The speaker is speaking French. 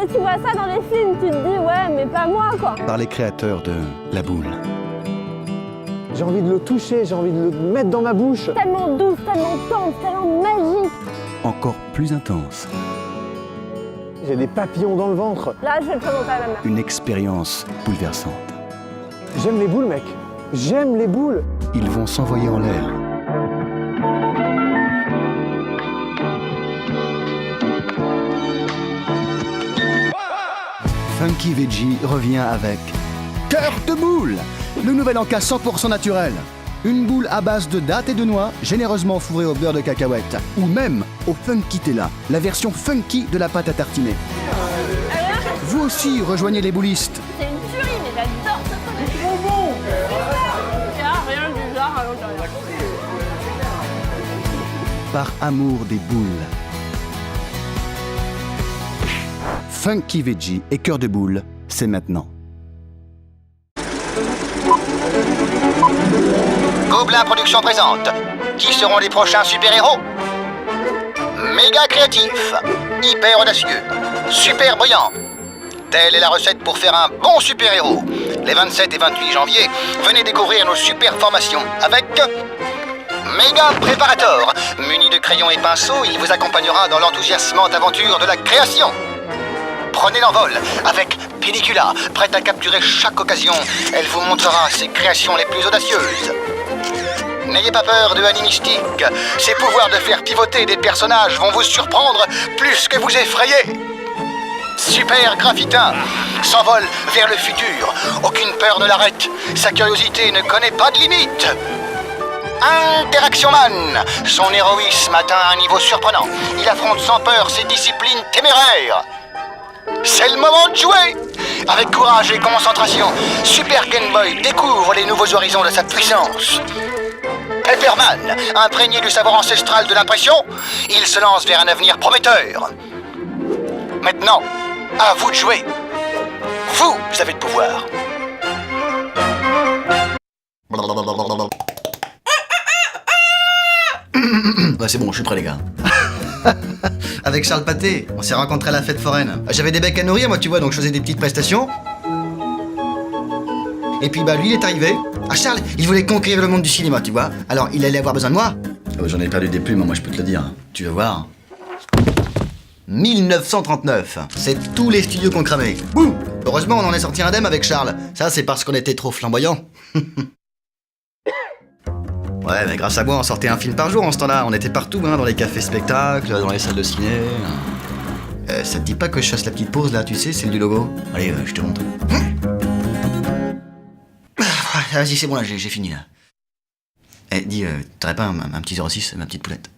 sais, tu vois ça dans les films, tu te dis ouais, mais pas moi quoi. Par les créateurs de La Boule. J'ai envie de le toucher, j'ai envie de le mettre dans ma bouche. Tellement douce, tellement tendre, tellement magique. Encore plus intense. J'ai des papillons dans le ventre. Là, je vais le présenter à ma mère. Une expérience bouleversante. J'aime les boules, mec. J'aime les boules. Ils vont s'envoyer en l'air. Funky Veggie revient avec Cœur de boule, le nouvel encas 100% naturel. Une boule à base de dattes et de noix, généreusement fourrée au beurre de cacahuète. Ou même au Funkitella, la version funky de la pâte à tartiner. Vous aussi, rejoignez les boulistes. C'est une tuerie, mais j'adore ce truc. C'est trop bon. Il n'y a rien du genre à l'intérieur. Par amour des boules. Funky Veggie et Cœur de boule, c'est maintenant. Gobelin Productions présente. Qui seront les prochains super-héros? Méga créatif, hyper audacieux, super brillant. Telle est la recette pour faire un bon super-héros. Les 27 et 28 janvier, venez découvrir nos super formations avec Méga Préparator. Muni de crayons et pinceaux, il vous accompagnera dans l'enthousiasmante aventure de la création. Prenez l'envol avec Pellicula, prête à capturer chaque occasion. Elle vous montrera ses créations les plus audacieuses. N'ayez pas peur de Annie Mystique. Ses pouvoirs de faire pivoter des personnages vont vous surprendre plus que vous effrayer. Super Graphitin s'envole vers le futur. Aucune peur ne l'arrête. Sa curiosité ne connaît pas de limite. Interaction Man. Son héroïsme atteint un niveau surprenant. Il affronte sans peur ses disciplines téméraires. C'est le moment de jouer. Avec courage et concentration, Super Game Boy découvre les nouveaux horizons de sa puissance. Pepperman, imprégné du savoir ancestral de l'impression, il se lance vers un avenir prometteur. Maintenant, à vous de jouer. Vous avez le pouvoir. Ouais, c'est bon, je suis prêt les gars. Avec Charles Pathé, on s'est rencontrés à la fête foraine. J'avais des becs à nourrir moi tu vois, donc je faisais des petites prestations. Et puis bah lui il est arrivé. Ah Charles, il voulait conquérir le monde du cinéma tu vois. Alors il allait avoir besoin de moi. Oh, j'en ai perdu des plumes, moi je peux te le dire. Tu veux voir? 1939, c'est tous les studios qu'on cramait. Bouh! Heureusement on en est sorti indemne avec Charles. Ça c'est parce qu'on était trop flamboyants. Ouais, mais grâce à moi, on sortait un film par jour en ce temps-là. On était partout, hein, dans les cafés spectacles, dans les salles de ciné. Ça te dit pas que je fasse la petite pause là, tu sais, celle du logo? Allez, je te montre. Vas-y, c'est bon là, j'ai fini là. Eh, dis, t'aurais pas un petit 06, ma petite poulette?